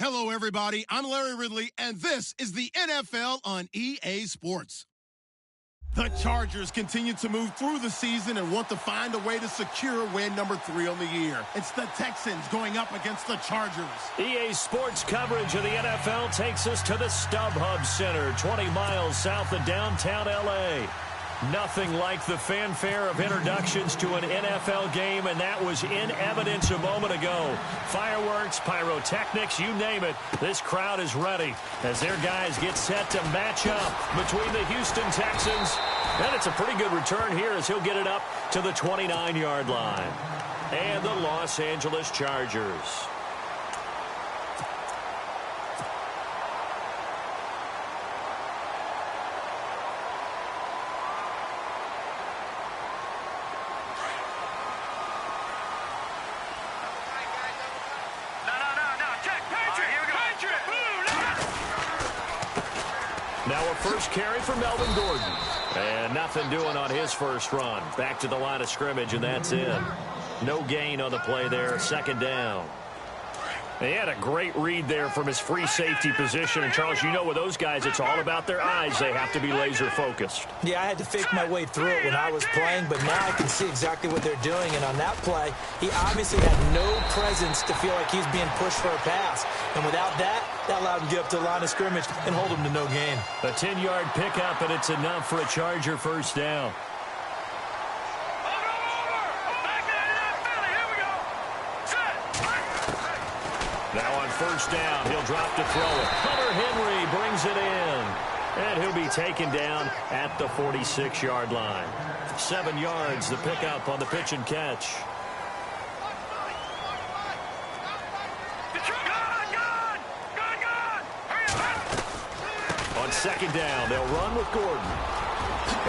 Hello, everybody. I'm Larry Ridley, and this is the NFL on EA Sports. The Chargers continue to move through the season and want to find a way to secure win number 3 on the year. It's the Texans going up against the Chargers. EA Sports coverage of the NFL takes us to the StubHub Center, 20 miles south of downtown L.A. Nothing like the fanfare of introductions to an NFL game, and that was in evidence a moment ago. Fireworks, pyrotechnics, you name it. This crowd is ready as their guys get set to match up between the Houston Texans. And it's a pretty good return here as he'll get it up to the 29-yard line. And the Los Angeles Chargers. Now a first carry for Melvin Gordon. And nothing doing on his first run. Back to the line of scrimmage, and that's it. No gain on the play there. Second down. He had a great read there from his free safety position. And, Charles, you know with those guys, it's all about their eyes. They have to be laser-focused. Yeah, I had to fake my way through it when I was playing, but now I can see exactly what they're doing. And on that play, he obviously had no presence to feel like he's being pushed for a pass. And without that, that allowed him to get up to the line of scrimmage and hold him to no gain. A 10-yard pickup, and it's enough for a Charger first down. Now on first down, he'll drop to throw it. Hunter Henry brings it in. And he'll be taken down at the 46-yard line. 7 yards, the pickup on the pitch and catch. On second down, they'll run with Gordon.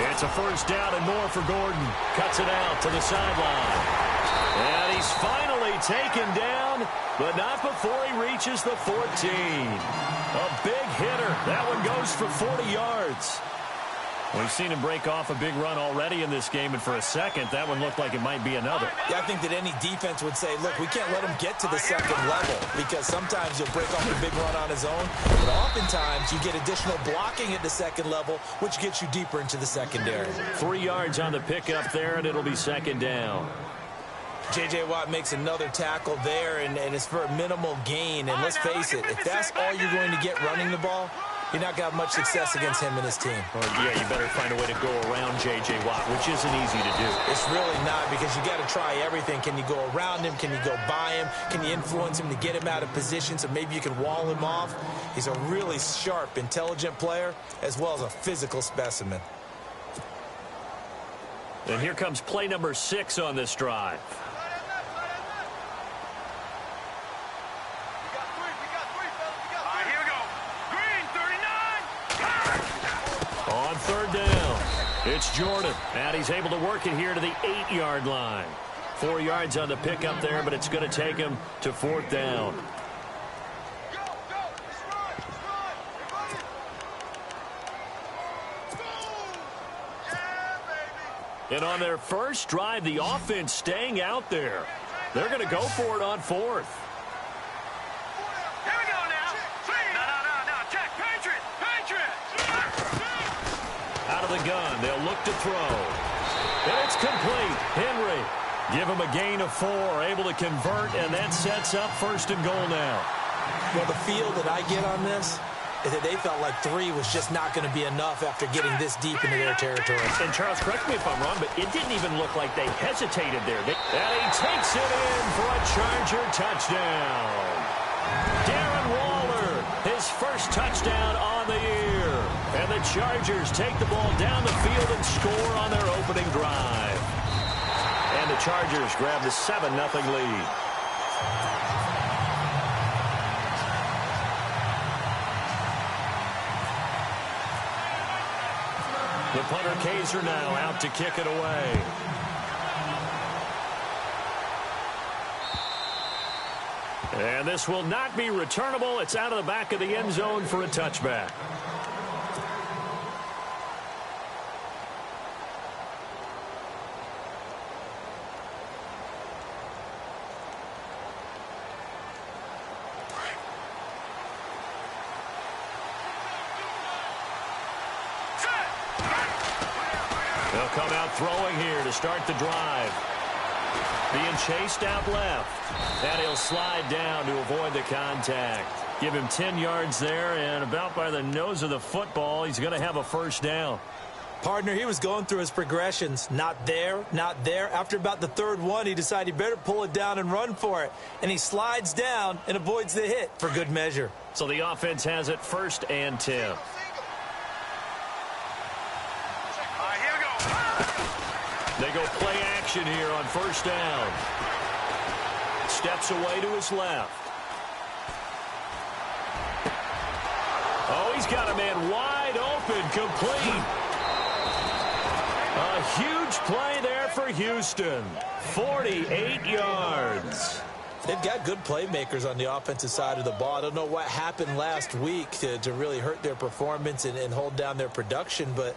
It's a first down and more for Gordon. Cuts it out to the sideline. And he's finally taken down, but not before he reaches the 14. A big hitter. That one goes for 40 yards. We've seen him break off a big run already in this game, and for a second, that one looked like it might be another. Yeah, I think that any defense would say, look, we can't let him get to the second level, because sometimes he'll break off a big run on his own, but oftentimes you get additional blocking at the second level, which gets you deeper into the secondary. 3 yards on the pickup there, and it'll be second down. J.J. Watt makes another tackle there, and it's for a minimal gain. And let's face it, if that's all you're going to get running the ball, you're not going to have much success against him and his team. Yeah, you better find a way to go around J.J. Watt, which isn't easy to do. It's really not, because you got to try everything. Can you go around him? Can you go by him? Can you influence him to get him out of position so maybe you can wall him off? He's a really sharp, intelligent player, as well as a physical specimen. And here comes play number 6 on this drive. On third down, it's Jordan, and he's able to work it here to the 8-yard line. 4 yards on the pickup there, but it's going to take him to fourth down. And on their first drive, the offense staying out there. They're going to go for it on fourth. Out of the gun, they'll look to throw. And it's complete. Henry, give him a gain of 4, able to convert, and that sets up first and goal now. Well, the feel that I get on this is that they felt like 3 was just not going to be enough after getting this deep into their territory. And Charles, correct me if I'm wrong, but it didn't even look like they hesitated there. And he takes it in for a Charger touchdown. Darren Waller, his first touchdown on the year. And the Chargers take the ball down the field and score on their opening drive. And the Chargers grab the 7-0 lead. The punter Kaiser now out to kick it away. And this will not be returnable. It's out of the back of the end zone for a touchback. They'll come out throwing here to start the drive. Being chased out left. And he'll slide down to avoid the contact. Give him 10 yards there, and about by the nose of the football, he's going to have a first down. Partner, he was going through his progressions. Not there, not there. After about the third one, he decided he better pull it down and run for it. And he slides down and avoids the hit for good measure. So the offense has it 1st and 10. They go play action here on 1st down. Steps away to his left. Oh, he's got a man wide open, complete. A huge play there for Houston. 48 yards. They've got good playmakers on the offensive side of the ball. I don't know what happened last week to really hurt their performance and hold down their production, but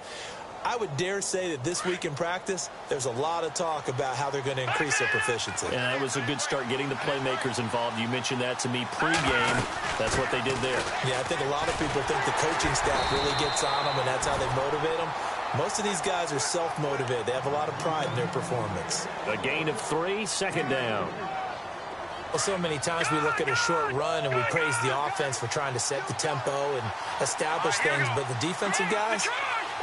I would dare say that this week in practice, there's a lot of talk about how they're going to increase their proficiency. And that was a good start getting the playmakers involved. You mentioned that to me pregame. That's what they did there. Yeah, I think a lot of people think the coaching staff really gets on them, and that's how they motivate them. Most of these guys are self-motivated. They have a lot of pride in their performance. A gain of 3, 2nd down. Well, so many times we look at a short run and we praise the offense for trying to set the tempo and establish things, but the defensive guys,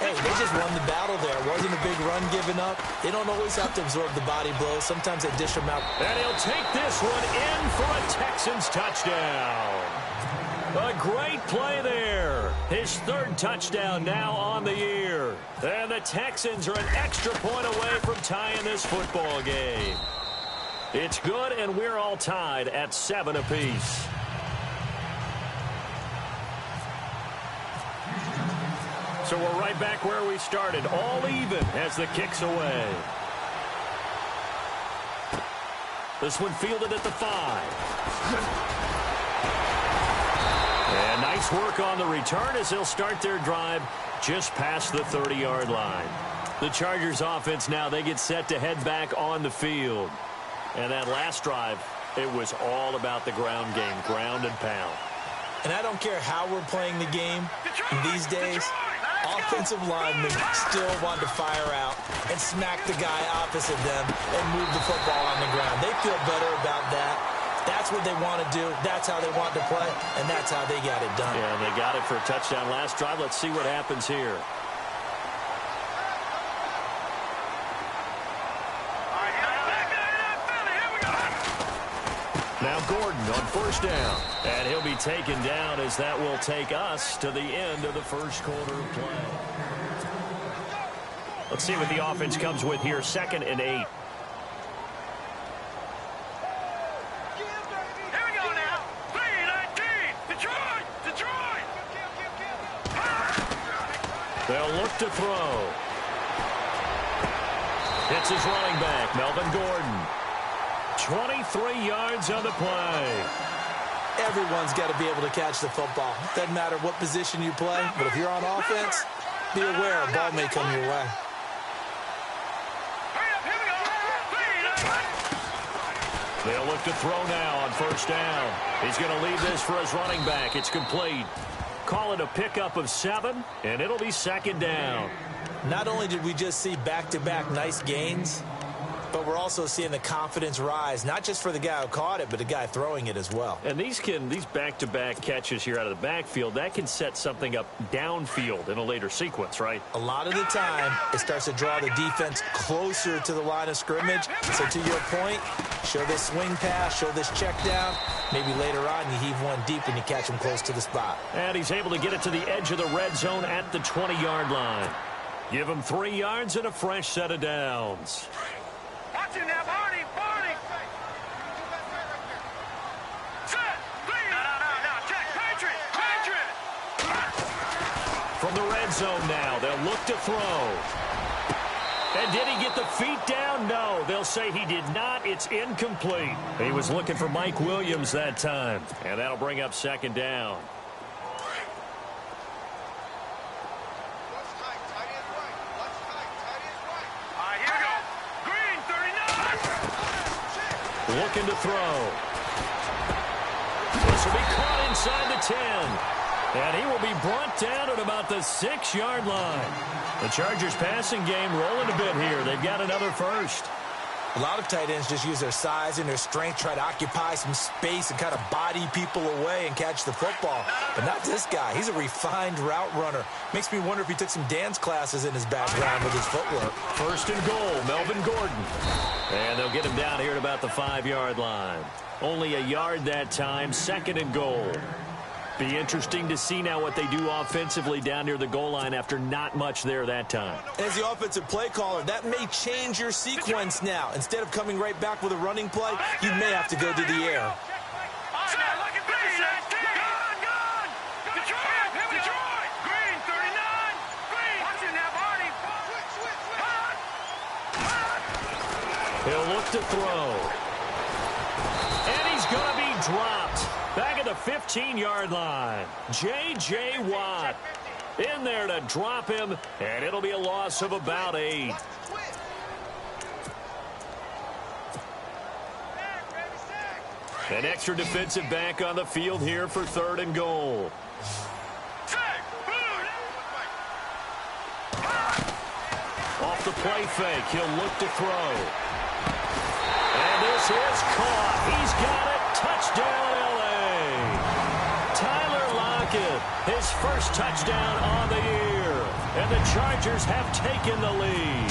hey, they just won the battle there. It wasn't a big run given up. They don't always have to absorb the body blows. Sometimes they dish them out. And he'll take this one in for a Texans touchdown. A great play there. His 3rd touchdown now on the year. And the Texans are an extra point away from tying this football game. It's good, and we're all tied at 7 apiece. So we're right back where we started, all even as the kick's away. This one fielded at the 5. And nice work on the return as they'll start their drive just past the 30-yard line. The Chargers offense now, they get set to head back on the field. And that last drive, it was all about the ground game, ground and pound. And I don't care how we're playing the game these days, offensive linemen still want to fire out and smack the guy opposite them and move the football on the ground. They feel better about that. That's what they want to do. That's how they want to play, and that's how they got it done. Yeah, and they got it for a touchdown last drive. Let's see what happens here. Now Gordon on 1st down. And he'll be taken down as that will take us to the end of the 1st quarter of play. Let's see what the offense comes with here. 2nd and 8. They'll look to throw. It's his running back, Melvin Gordon. 23 yards on the play. Everyone's got to be able to catch the football. Doesn't matter what position you play, but if you're on offense, be aware a ball may come your way. They'll look to throw now on 1st down. He's going to leave this for his running back. It's complete. Call it a pickup of 7, and it'll be 2nd down. Not only did we just see back-to-back nice gains, but we're also seeing the confidence rise, not just for the guy who caught it, but the guy throwing it as well. And these back-to-back catches here out of the backfield, that can set something up downfield in a later sequence, right? A lot of the time, it starts to draw the defense closer to the line of scrimmage. So to your point, show this swing pass, show this check down. Maybe later on you heave one deep and you catch him close to the spot. And he's able to get it to the edge of the red zone at the 20-yard line. Give him 3 yards and a fresh set of downs. Watch him now, Barney, Barney. Set, please. No, check, Patriot. From the red zone now, they'll look to throw. And did he get the feet down? No, they'll say he did not. It's incomplete. He was looking for Mike Williams that time. And that'll bring up 2nd down. Looking to throw. This will be caught inside the 10. And he will be brought down at about the 6-yard line. The Chargers passing game rolling a bit here. They've got another first. A lot of tight ends just use their size and their strength, try to occupy some space and kind of body people away and catch the football. But not this guy. He's a refined route runner. Makes me wonder if he took some dance classes in his background with his footwork. First and goal, Melvin Gordon. And they'll get him down here at about the 5-yard line. Only a yard that time, second and goal. Be interesting to see now what they do offensively down near the goal line after not much there that time. As the offensive play caller, that may change your sequence now. Instead of coming right back with a running play, you may have to go to the air. He'll look to throw. And he's going to be dropped. Back at the 15-yard line. J.J. Watt in there to drop him, and it'll be a loss of about 8. An extra defensive back on the field here for third and goal. Off the play fake, he'll look to throw. And this is caught. He's got it. Touchdown, L.A. Tyler Lockett, his first touchdown on the year. And the Chargers have taken the lead.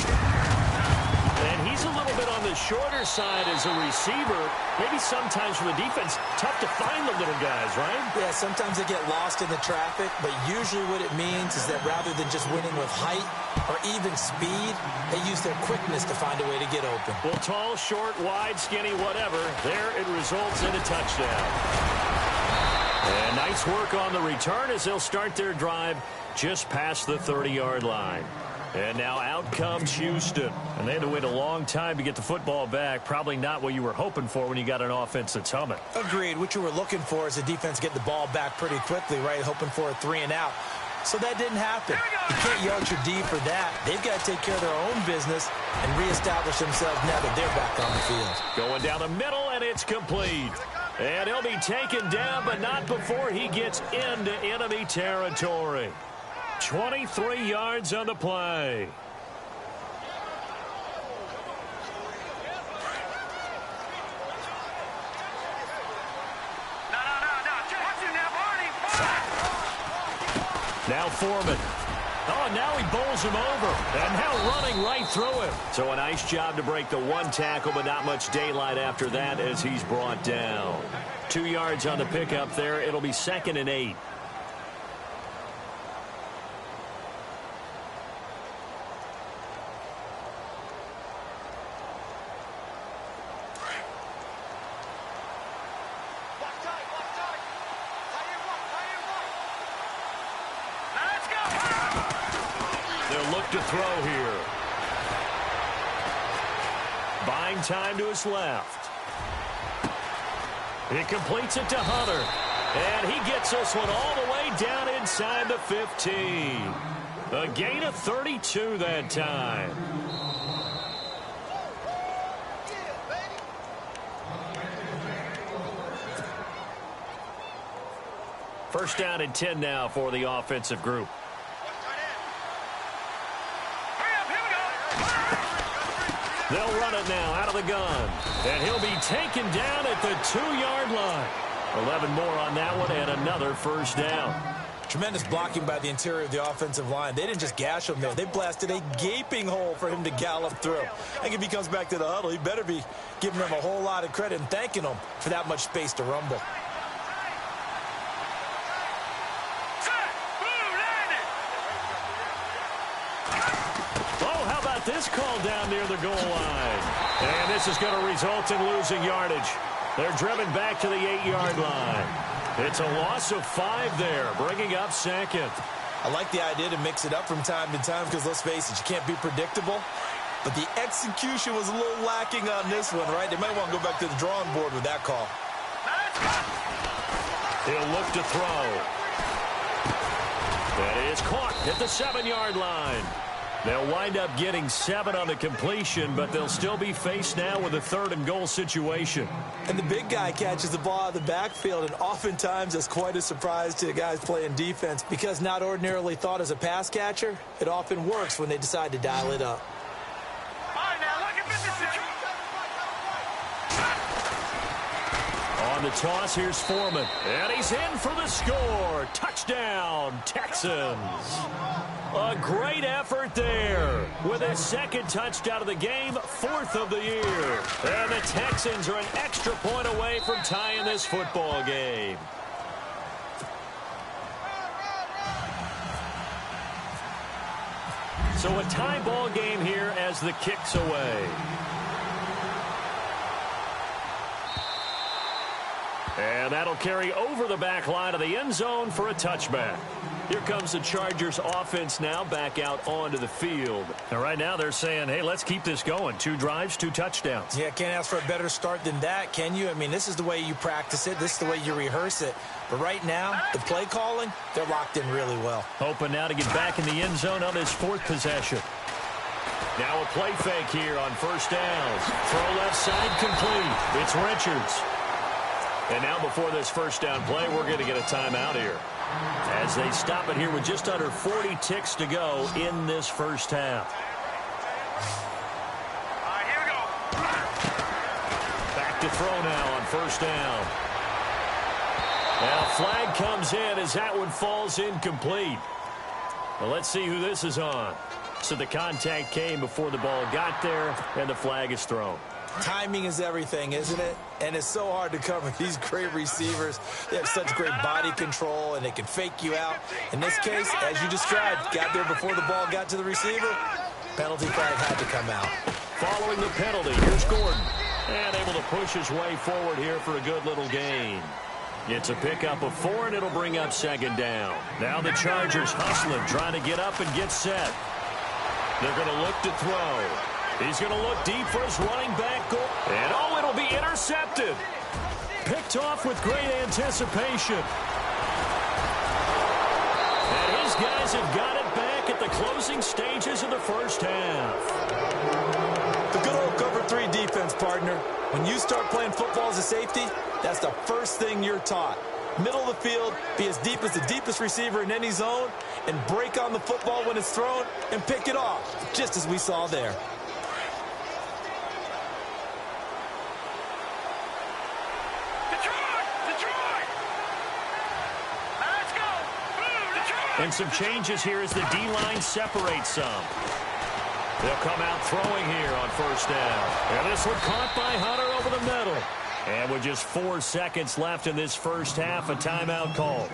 And he's a little bit on the shorter side as a receiver. Maybe sometimes for the defense, tough to find the little guys, right? Yeah, sometimes they get lost in the traffic, but usually what it means is that rather than just winning with height or even speed, they use their quickness to find a way to get open. Well, tall, short, wide, skinny, whatever, there it results in a touchdown. And nice work on the return as they'll start their drive just past the 30-yard line. And now out comes Houston. And they had to wait a long time to get the football back. Probably not what you were hoping for when you got an offense that's humming. Agreed. What you were looking for is the defense get the ball back pretty quickly, right? Hoping for a 3-and-out. So that didn't happen. You can't yell at your D for that. They've got to take care of their own business and reestablish themselves now that they're back on the field. Going down the middle, and it's complete. And he'll be taken down, but not before he gets into enemy territory. 23 yards on the play. Now Foreman. Oh, and now he bowls him over. And now running right through him. So a nice job to break the one tackle, but not much daylight after that as he's brought down. 2 yards on the pickup there. It'll be 2nd and 8. To throw here. Buying time to his left. He completes it to Hunter. And he gets this one all the way down inside the 15. A gain of 32 that time. First down and 10 now for the offensive group. They'll run it now out of the gun. And he'll be taken down at the 2-yard line. 11 more on that one and another first down. Tremendous blocking by the interior of the offensive line. They didn't just gash him there. They blasted a gaping hole for him to gallop through. I think if he comes back to the huddle, he better be giving them a whole lot of credit and thanking them for that much space to rumble. This call down near the goal line. And this is going to result in losing yardage. They're driven back to the 8-yard line. It's a loss of 5 there, bringing up 2nd. I like the idea to mix it up from time to time because, let's face it, you can't be predictable. But the execution was a little lacking on this one, right? They might want to go back to the drawing board with that call. He'll look to throw. That is caught at the 7-yard line. They'll wind up getting 7 on the completion, but they'll still be faced now with a 3rd and goal situation. And the big guy catches the ball out of the backfield, and oftentimes that's quite a surprise to the guys playing defense because not ordinarily thought as a pass catcher, it often works when they decide to dial it up. On the toss, here's Foreman. And he's in for the score. Touchdown, Texans. A great effort there. With his 2nd touchdown of the game, 4th of the year. And the Texans are an extra point away from tying this football game. So a tie ball game here as the kick's away. And that'll carry over the back line of the end zone for a touchback. Here comes the Chargers offense now back out onto the field. And right now they're saying, hey, let's keep this going. 2 drives, 2 touchdowns. Yeah, can't ask for a better start than that, can you? I mean, this is the way you practice it. This is the way you rehearse it. But right now, the play calling, they're locked in really well. Hoping now to get back in the end zone on his 4th possession. Now a play fake here on 1st downs. Throw left side complete. It's Richards. And now before this 1st down play, we're going to get a timeout here. As they stop it here with just under 40 ticks to go in this 1st half. All right, here we go. Back to throw now on 1st down. Now flag comes in as that one falls incomplete. Well, let's see who this is on. So the contact came before the ball got there, and the flag is thrown. Timing is everything, isn't it? And it's so hard to cover these great receivers. They have such great body control, and they can fake you out. In this case, as you described, got there before the ball got to the receiver. Penalty flag had to come out. Following the penalty, here's Gordon. And able to push his way forward here for a good little gain. It's a pickup of 4, and it'll bring up 2nd down. Now the Chargers hustling, trying to get up and get set. They're going to look to throw. He's going to look deep for his running back goal. And, oh, it'll be intercepted. Picked off with great anticipation. And his guys have got it back at the closing stages of the 1st half. The good old cover 3 defense, partner. When you start playing football as a safety, that's the first thing you're taught. Middle of the field, be as deep as the deepest receiver in any zone, and break on the football when it's thrown and pick it off, just as we saw there. And some changes here as the D-line separates some. They'll come out throwing here on 1st down. And this one caught by Hunter over the middle. And with just 4 seconds left in this 1st half, a timeout called.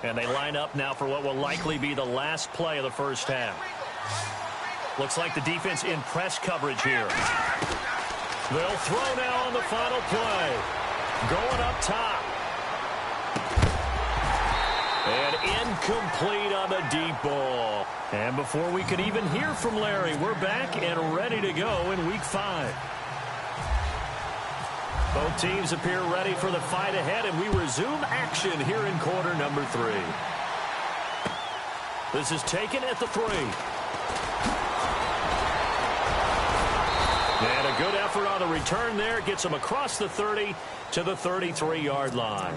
And they line up now for what will likely be the last play of the 1st half. Looks like the defense in press coverage here. They'll throw now on the final play. Going up top. And incomplete on the deep ball. And before we could even hear from Larry, we're back and ready to go in Week 5. Both teams appear ready for the fight ahead, and we resume action here in quarter number 3. This is taken at the 3. And a good effort on the return there. Gets him across the 30 to the 33-yard line.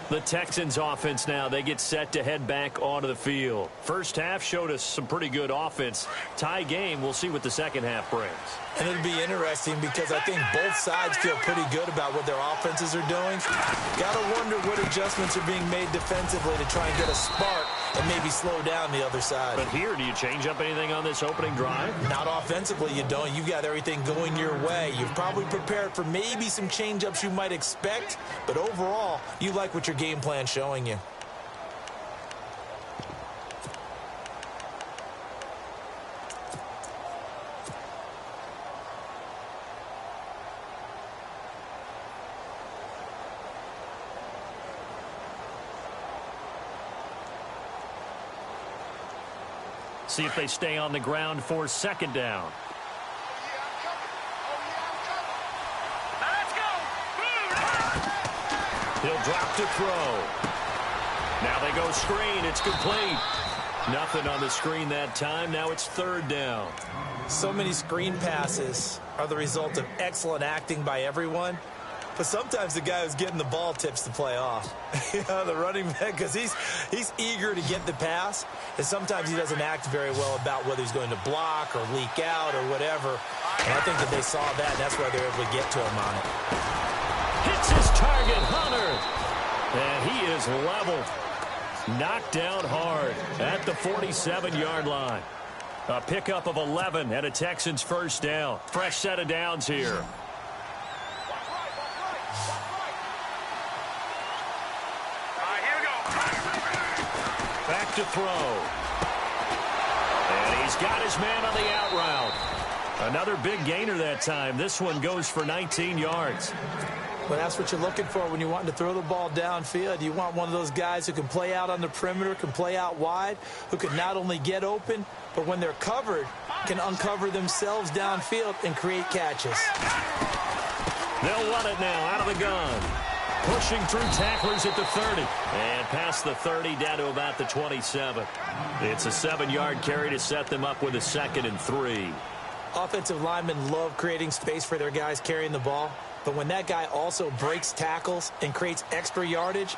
The Texans offense now, they get set to head back onto the field. 1st half showed us some pretty good offense. Tie game, we'll see what the 2nd half brings. And it'll be interesting because I think both sides feel pretty good about what their offenses are doing. Got to wonder what adjustments are being made defensively to try and get a spark and maybe slow down the other side. But here, do you change up anything on this opening drive? Not offensively, you don't. You got everything going your way. You've probably prepared for maybe some change-ups you might expect, but overall, you like what your game plan's showing you. See if they stay on the ground for 2nd down. He'll drop to throw. Now they go screen. It's complete. Nothing on the screen that time. Now it's third down. So many screen passes are the result of excellent acting by everyone. But sometimes the guy who's getting the ball tips the play off. The running back, because he's eager to get the pass, and sometimes he doesn't act very well about whether he's going to block or leak out or whatever. And I think that they saw that, and that's why they're able to get to him on it. Hits his target, Hunter. And he is level. Knocked down hard at the 47-yard line. A pickup of 11 and a Texans first down. Fresh set of downs here. Back to throw. And he's got his man on the out route. Another big gainer that time. This one goes for 19 yards. Well, that's what you're looking for when you're wanting to throw the ball downfield. You want one of those guys who can play out on the perimeter, can play out wide, who can not only get open, but when they're covered, can uncover themselves downfield and create catches. They'll run it now out of the gun. Pushing through tacklers at the 30. And past the 30 down to about the 27. It's a 7-yard carry to set them up with a 2nd and 3. Offensive linemen love creating space for their guys carrying the ball. But when that guy also breaks tackles and creates extra yardage,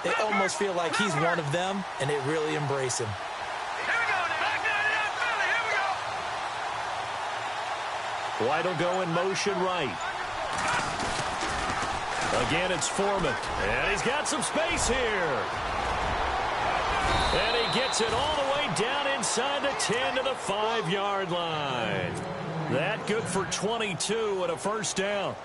they almost feel like he's one of them, and they really embrace him. White will go in motion right. Again, it's Foreman. And he's got some space here. And he gets it all the way down inside the 10 to the 5-yard line. That good for 22 and a first down.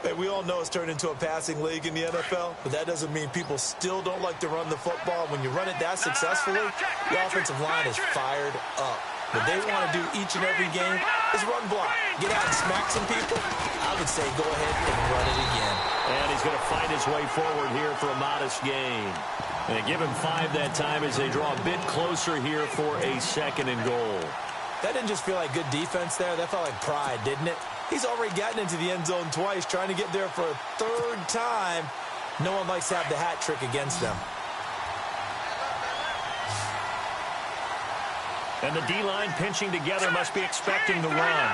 Hey, we all know it's turned into a passing league in the NFL, but that doesn't mean people still don't like to run the football. When you run it that successfully, the offensive line is fired up. What they want to do each and every game is run block. Get out and smack some people. I would say go ahead and run it again. And he's going to fight his way forward here for a modest gain. And they give him 5 that time as they draw a bit closer here for a 2nd and goal. That didn't just feel like good defense there. That felt like pride, didn't it? He's already gotten into the end zone twice, trying to get there for a 3rd time. No one likes to have the hat trick against them. And the D-line pinching together must be expecting the run.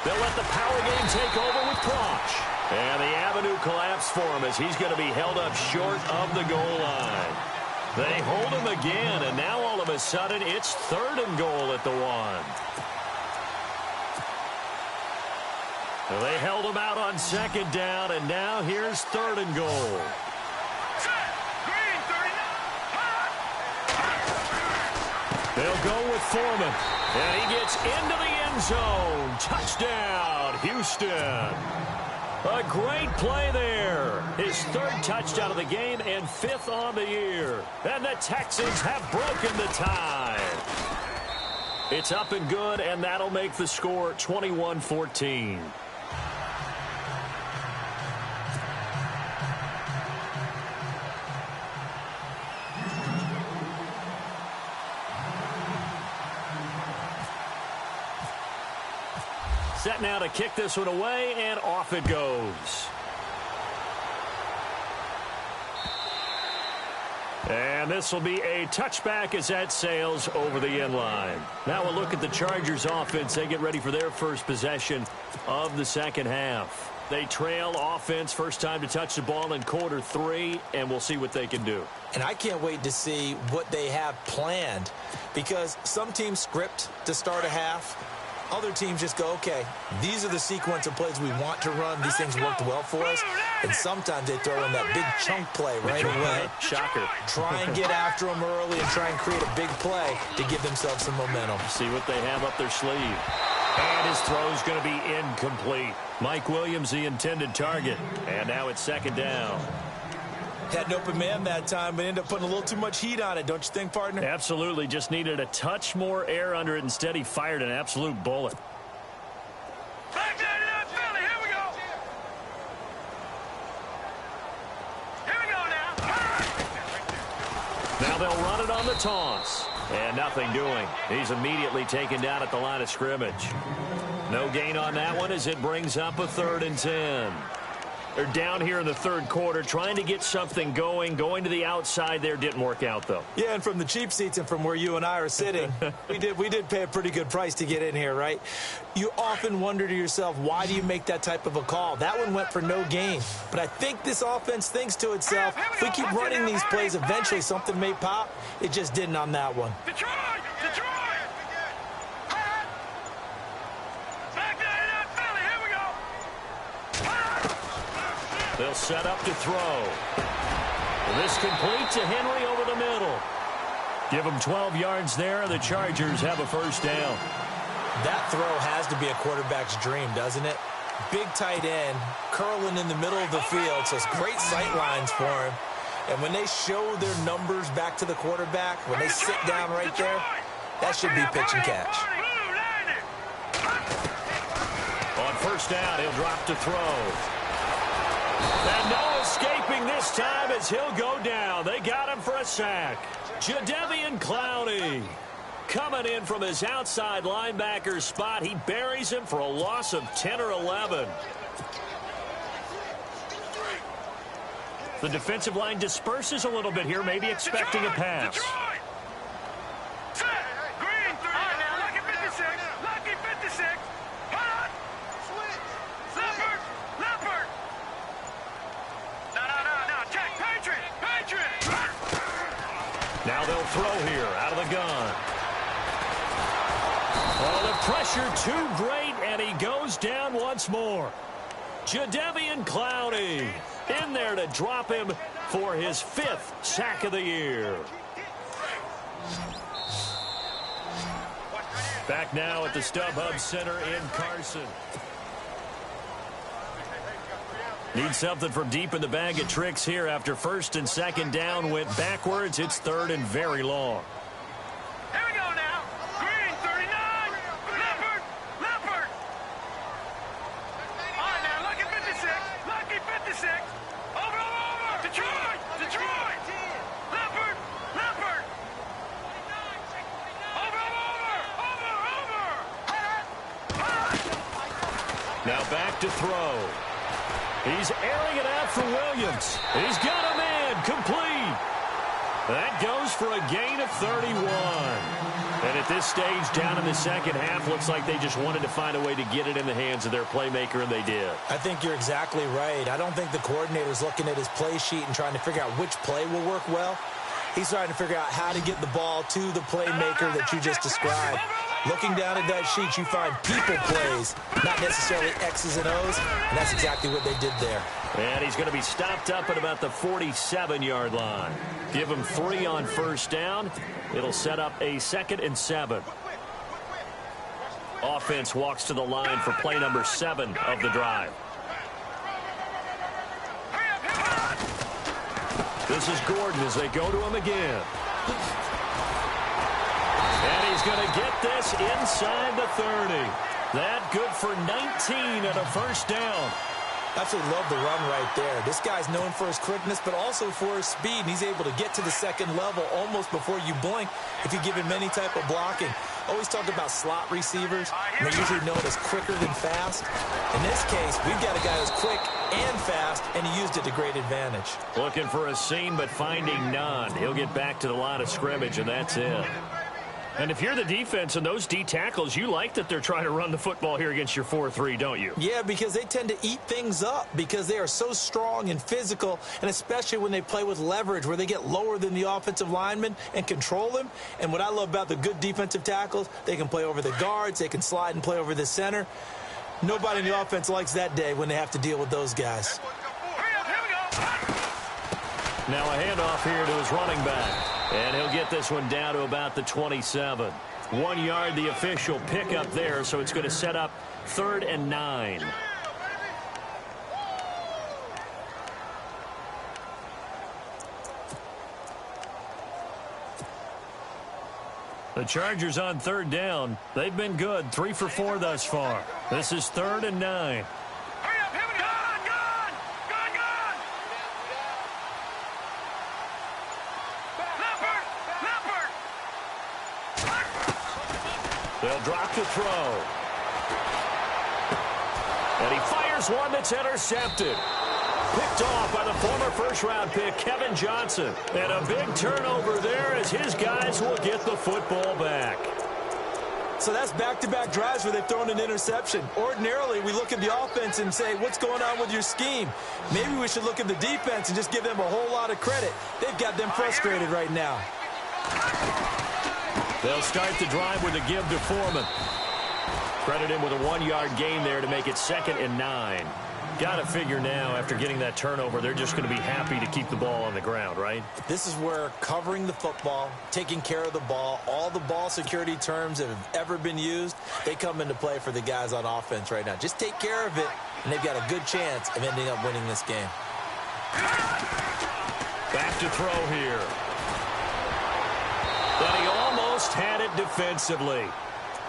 They'll let the power game take over with Proch. And the avenue collapsed for him as he's going to be held up short of the goal line. They hold him again, and now all of a sudden it's 3rd and goal at the 1. They held him out on 2nd down, and now here's 3rd and goal. They'll go with Foreman, and he gets into the end zone. Touchdown, Houston. A great play there. His 3rd touchdown of the game and 5th on the year. And the Texans have broken the tie. It's up and good, and that'll make the score 21-14. Set now to kick this one away, and off it goes. And this will be a touchback as that sails over the end line. Now we'll look at the Chargers offense. They get ready for their first possession of the 2nd half. They trail offense, first time to touch the ball in quarter 3, and we'll see what they can do. And I can't wait to see what they have planned, because some teams script to start a half. Other teams just go, okay, these are the sequence of plays we want to run. These things worked well for us. And sometimes they throw in that big chunk play right away. Shocker. Try and get after them early and try and create a big play to give themselves some momentum. See what they have up their sleeve. And his throw is going to be incomplete. Mike Williams, the intended target. And now it's 2nd down. Had an open man that time, but ended up putting a little too much heat on it, don't you think, partner? Absolutely. Just needed a touch more air under it. Instead, he fired an absolute bullet. Back down to that Philly. Here we go. Here we go now. Now they'll run it on the toss. And nothing doing. He's immediately taken down at the line of scrimmage. No gain on that one as it brings up a 3rd and 10. They're down here in the third quarter, trying to get something going. Going to the outside there didn't work out, though. Yeah, and from the cheap seats and from where you and I are sitting, we did pay a pretty good price to get in here, right? You often wonder to yourself, why do you make that type of a call? That one went for no gain. But I think this offense thinks to itself, if we keep running these plays, eventually something may pop. It just didn't on that one. Detroit! Back to Philly, here we go! They'll set up to throw. This complete to Henry over the middle. Give them 12 yards there. The Chargers have a first down. That throw has to be a quarterback's dream, doesn't it? Big tight end, curling in the middle of the field, so it's great sight lines for him. And when they show their numbers back to the quarterback, when they sit down right there, that should be pitch and catch. On first down, he'll drop to throw. And no escaping this time as he'll go down. They got him for a sack. Jadeveon Clowney coming in from his outside linebacker spot. He buries him for a loss of 10 or 11. The defensive line disperses a little bit here, maybe expecting a pass. Green, 3. Now, lucky 56. Lucky 56. Hot. Leopard. No. Check. Patriot. Now they'll throw here out of the gun. Oh, the pressure too great, and he goes down once more. Jadeveon Clowney in there to drop him for his 5th sack of the year. Back now at the StubHub Center in Carson. Need something from deep in the bag of tricks here after first and second down went backwards. It's third and very long. Here we go now. Green, 39. Leopard. All right, now, lucky 56. Lucky 56. Over. Detroit. Leopard. Over. Now back to throw. He's airing it out for Williams. He's got him in. Complete. That goes for a gain of 31. And at this stage, down in the second half, looks like they just wanted to find a way to get it in the hands of their playmaker, and they did. I think you're exactly right. I don't think the coordinator's looking at his play sheet and trying to figure out which play will work well. He's trying to figure out how to get the ball to the playmaker that you just described. Looking down at that sheet, you find people plays, not necessarily X's and O's, and that's exactly what they did there. And he's going to be stopped up at about the 47-yard line. Give him 3 on first down. It'll set up a 2nd and 7. Offense walks to the line for play number 7 of the drive. This is Gordon as they go to him again. And he's going to get this inside the 30. That good for 19 and a first down. Absolutely love the run right there. This guy's known for his quickness, but also for his speed. And he's able to get to the second level almost before you blink if you give him any type of blocking. Always talk about slot receivers, and they're usually known as quicker than fast. In this case, we've got a guy who's quick and fast, and he used it to great advantage. Looking for a seam, but finding none. He'll get back to the line of scrimmage, and that's it. And if you're the defense and those D tackles, you like that they're trying to run the football here against your 4-3, don't you? Yeah, because they tend to eat things up because they are so strong and physical, and especially when they play with leverage where they get lower than the offensive lineman and control them. And what I love about the good defensive tackles, they can play over the guards, they can slide and play over the center. Nobody in the offense likes that day when they have to deal with those guys. Now a handoff here to his running back. And he'll get this one down to about the 27. 1 yard, the official pickup there, so it's going to set up 3rd and 9. The Chargers on 3rd down. They've been good, 3 for 4 thus far. This is 3rd and 9. They'll drop to throw. And he fires one that's intercepted. Picked off by the former first-round pick, Kevin Johnson. And a big turnover there as his guys will get the football back. So that's back-to-back drives where they've thrown an interception. Ordinarily, we look at the offense and say, what's going on with your scheme? Maybe we should look at the defense and just give them a whole lot of credit. They've got them frustrated right now. They'll start the drive with a give to Foreman. Credit him with a 1-yard gain there to make it 2nd and 9. Got to figure now, after getting that turnover, they're just going to be happy to keep the ball on the ground, right? This is where covering the football, taking care of the ball, all the ball security terms that have ever been used, they come into play for the guys on offense right now. Just take care of it, and they've got a good chance of ending up winning this game. Back to throw here. But he almost had it defensively.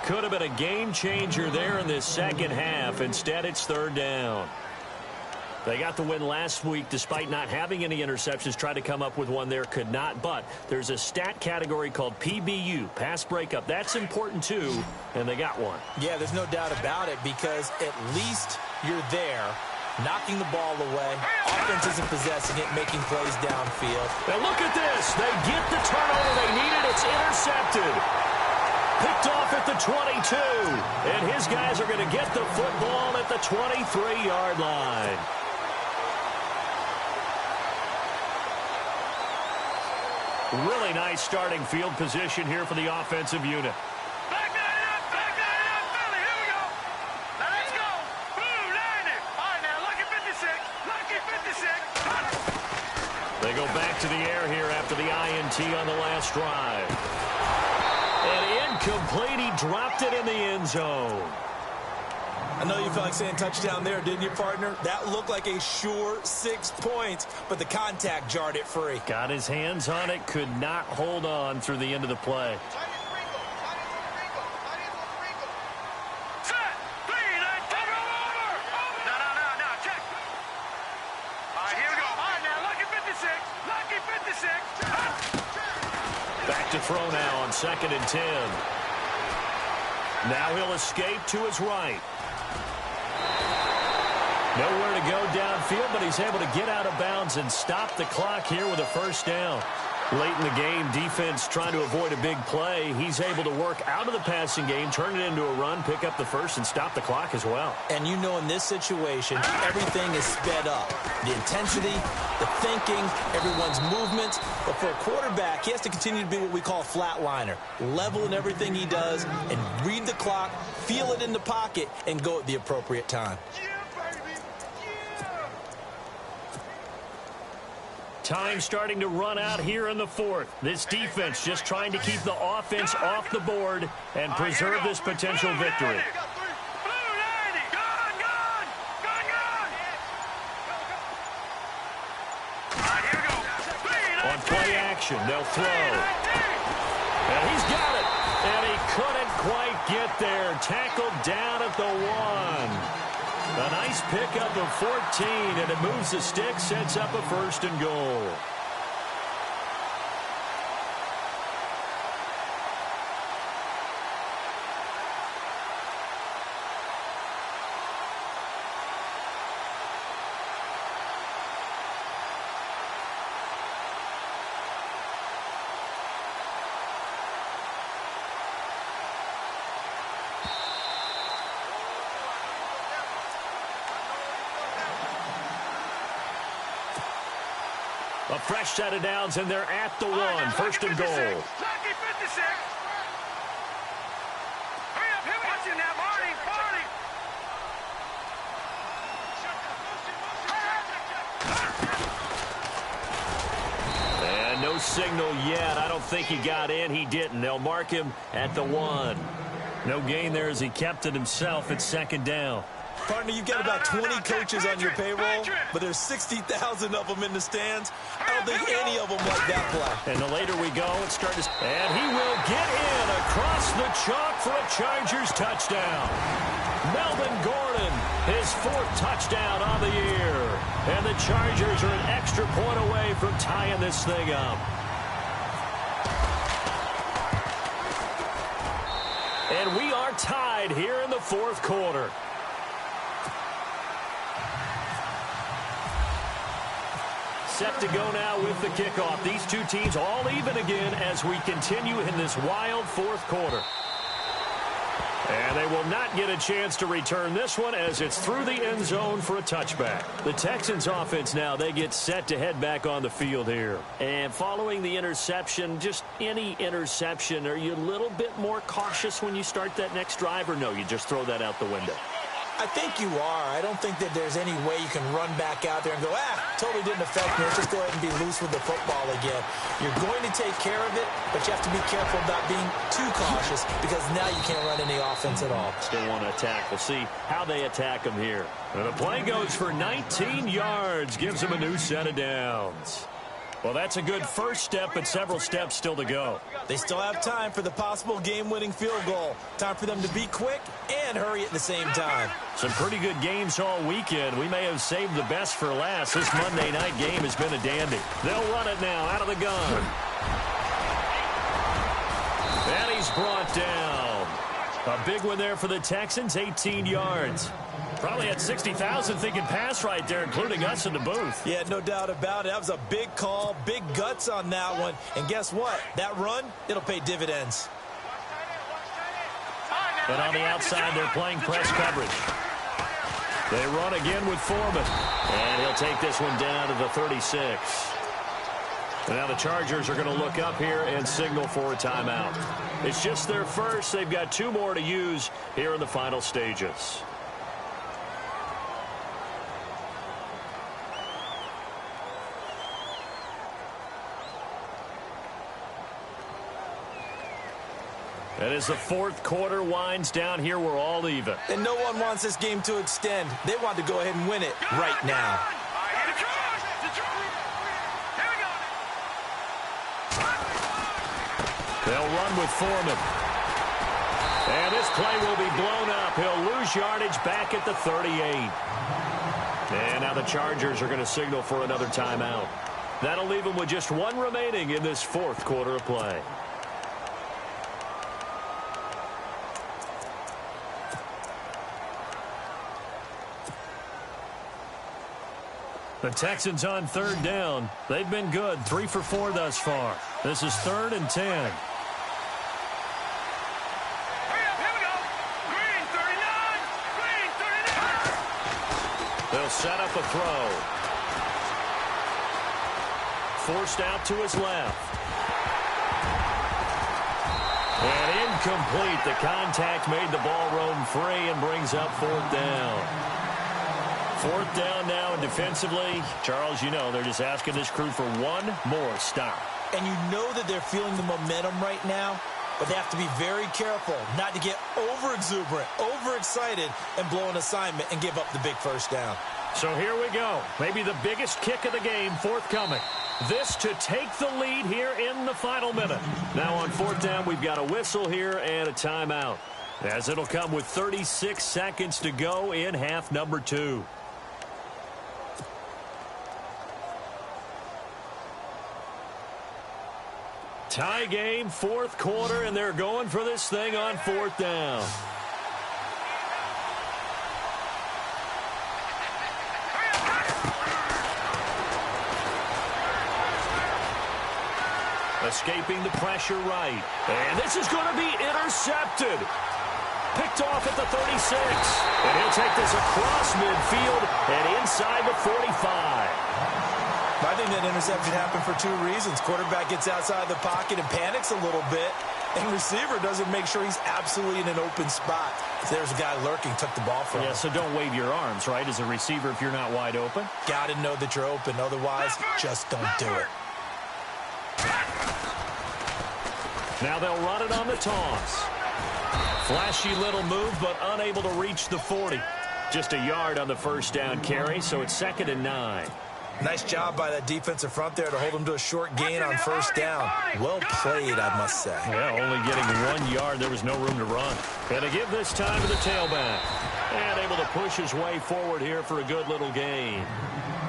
Could have been a game changer there in this second half. Instead, it's 3rd down. They got the win last week despite not having any interceptions. Tried to come up with one there, could not. But there's a stat category called PBU, pass breakup. That's important too, and they got one. Yeah, there's no doubt about it because at least you're there, knocking the ball away. Offense isn't possessing it, making plays downfield. Now look at this. They get the turnover they needed. It's intercepted. Picked off at the 22. And his guys are going to get the football at the 23-yard line. Really nice starting field position here for the offensive unit. Back nine up, Philly. Here we go. Now let's go. Boom, 90. All right, now, lucky 56. Lucky 56. They go back to the air here after the INT on the last drive. And incomplete. He dropped it in the end zone. I know you felt like saying touchdown there, didn't you, partner? That looked like a sure 6 points, but the contact jarred it free. Got his hands on it, could not hold on through the end of the play. Set. Clean. Take over. No, check. All right, here we go. All right, now, lucky 56. Lucky 56. Back to throw now on 2nd and 10. Now he'll escape to his right. Nowhere to go downfield, but he's able to get out of bounds and stop the clock here with a 1st down. Late in the game, defense trying to avoid a big play. He's able to work out of the passing game, turn it into a run, pick up the 1st, and stop the clock as well. And you know in this situation, everything is sped up. The intensity, the thinking, everyone's movements. But for a quarterback, he has to continue to be what we call a flatliner. Level in everything he does and read the clock, feel it in the pocket, and go at the appropriate time. Time starting to run out here in the 4th. This defense just trying to keep the offense off the board and preserve this potential victory. On play action, they'll throw. And he's got it. And he couldn't quite get there. Tackled down at the 1. A nice pickup of 14, and it moves the stick, sets up a 1st and goal. A fresh set of downs, and they're at the 1. 1st and goal. Lucky 56. Hurry up, hit watch it now, Marty. And no signal yet. I don't think he got in. He didn't. They'll mark him at the 1. No gain there as he kept it himself at 2nd down. Partner, you've got about 20 coaches on your payroll, but there's 60,000 of them in the stands. I don't think any of them like that play. And the later we go, it's starting to... And he will get in across the chalk for a Chargers touchdown. Melvin Gordon, his 4th touchdown on the year. And the Chargers are an extra point away from tying this thing up. And we are tied here in the 4th quarter. set to go now with the kickoff. These two teams all even again as we continue in this wild fourth quarter. And they will not get a chance to return this one as it's through the end zone for a touchback. The Texans offense now, they get set to head back on the field here. And following the interception, just any interception, are you a little bit more cautious when you start that next drive, or no, you just throw that out the window? I think you are. I don't think that there's any way you can run back out there and go, totally didn't affect me. Let's just go ahead and be loose with the football again. You're going to take care of it, but you have to be careful about being too cautious because now you can't run any offense at all. Still want to attack. We'll see how they attack them here. And the play goes for 19 yards, gives them a new set of downs. Well, that's a good first step, but several steps still to go. They still have time for the possible game-winning field goal. Time for them to be quick and hurry at the same time. Some pretty good games all weekend. We may have saved the best for last. This Monday night game has been a dandy. They'll run it now out of the gun. And he's brought down. A big one there for the Texans, 18 yards. Probably had 60,000 thinking pass right there, including us in the booth. Yeah, no doubt about it. That was a big call, big guts on that one. And guess what? That run, it'll pay dividends. But on the outside, they're playing press coverage. They run again with Foreman. And he'll take this one down to the 36. And now the Chargers are going to look up here and signal for a timeout. It's just their first. They've got two more to use here in the final stages. And as the fourth quarter winds down here, we're all even. And no one wants this game to extend. They want to go ahead and win it right now. They'll run with Foreman. And this play will be blown up. He'll lose yardage back at the 38. And now the Chargers are going to signal for another timeout. That'll leave them with just one remaining in this fourth quarter of play. The Texans on third down. They've been good, 3 for 4 thus far. This is 3rd and 10. Here we go. Green 39. Green 39. They'll set up a throw. Forced out to his left. And incomplete. The contact made the ball roam free and brings up 4th down. 4th down now, and defensively, Charles, you know, they're just asking this crew for one more stop. And you know that they're feeling the momentum right now, but they have to be very careful not to get over-exuberant, over-excited, and blow an assignment and give up the big first down. So here we go. Maybe the biggest kick of the game forthcoming. This to take the lead here in the final minute. Now on 4th down, we've got a whistle here and a timeout, as it'll come with 36 seconds to go in half number 2. Tie game, 4th quarter, and they're going for this thing on 4th down. Escaping the pressure right. And this is going to be intercepted. Picked off at the 36. And he'll take this across midfield and inside the 45. I think that interception happened for 2 reasons. Quarterback gets outside the pocket and panics a little bit, and receiver doesn't make sure he's absolutely in an open spot. So there's a guy lurking, took the ball from him. Yeah, so don't wave your arms, right, as a receiver if you're not wide open. Got to know that you're open. Otherwise, just don't do it. Now they'll run it on the toss. Flashy little move, but unable to reach the 40. Just a yard on the first down carry, so it's 2nd and 9. Nice job by that defensive front there to hold him to a short gain on first down. Well played, I must say. Yeah, only getting 1 yard. There was no room to run. And to give this time to the tailback. And able to push his way forward here for a good little gain.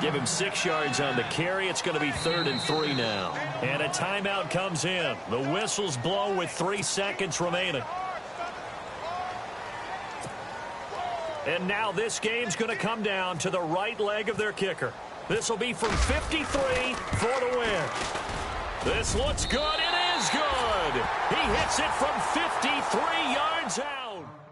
Give him 6 yards on the carry. It's going to be 3rd and 3 now. And a timeout comes in. The whistles blow with 3 seconds remaining. And now this game's going to come down to the right leg of their kicker. This will be from 53 for the win. This looks good. It is good. He hits it from 53 yards out.